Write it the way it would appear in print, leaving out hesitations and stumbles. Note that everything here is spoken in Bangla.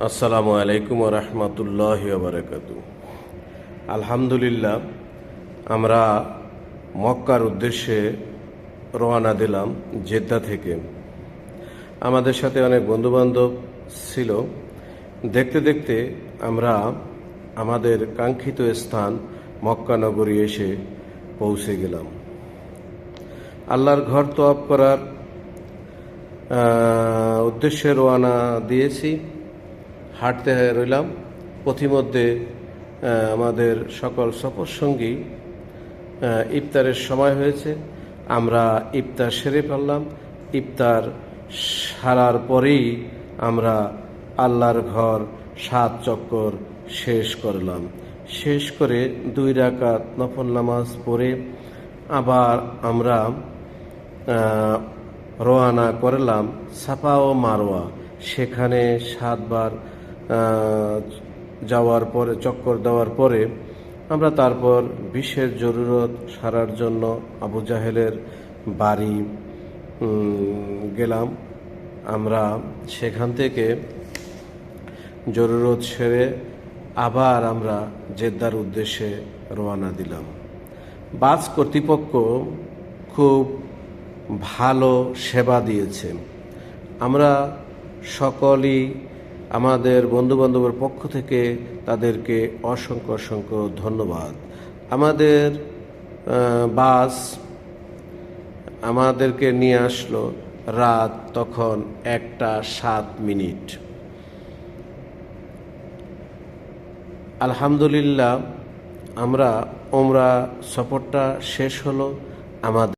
আসসালামু আলাইকুম রহমতুল্লাহ বারাকাতু। আলহামদুলিল্লাহ, আমরা মক্কার উদ্দেশ্যে রওনা দিলাম জেদ্দা থেকে। আমাদের সাথে অনেক বন্ধুবান্ধব ছিল। দেখতে দেখতে আমরা আমাদের কাঙ্ক্ষিত স্থান মক্কা নগরী এসে পৌঁছে গেলাম। আল্লাহর ঘর তওয়াফ করার উদ্দেশ্যে রওনা দিয়েছি। হাঁটতে রইলাম। পথিমধ্যে আমাদের সকল সফরসঙ্গী ইফতারের সময় হয়েছে। আমরা ইফতার সেরে ফেললাম। ইফতার সারার পরেই আমরা আল্লাহর ঘর 7 চক্কর শেষ করলাম। শেষ করে 2 রাকাত নফল নামাজ পড়ে আবার আমরা রওনা করলাম সাফা ও মারওয়া। সেখানে 7 বার যাওয়ার পরে, চক্কর দেওয়ার পরে আমরা তারপর বিশেষ জরুরত সারার জন্য আবু জাহেলের বাড়ি গেলাম। আমরা সেখান থেকে জরুরত সেরে আবার আমরা জেদ্দার উদ্দেশ্যে রওনা দিলাম। বাস কর্তৃপক্ষ খুব ভালো সেবা দিয়েছে। আমরা সকলেই আমাদের বন্ধুবান্ধবের পক্ষ থেকে তাদেরকে অসংখ্য অসংখ্য ধন্যবাদ। আমাদের বাস আমাদেরকে নিয়ে আসলো রাত তখন 1টা 7 মিনিট। আলহামদুলিল্লাহ, আমরা ওমরা সফরটা শেষ হলো। আমাদের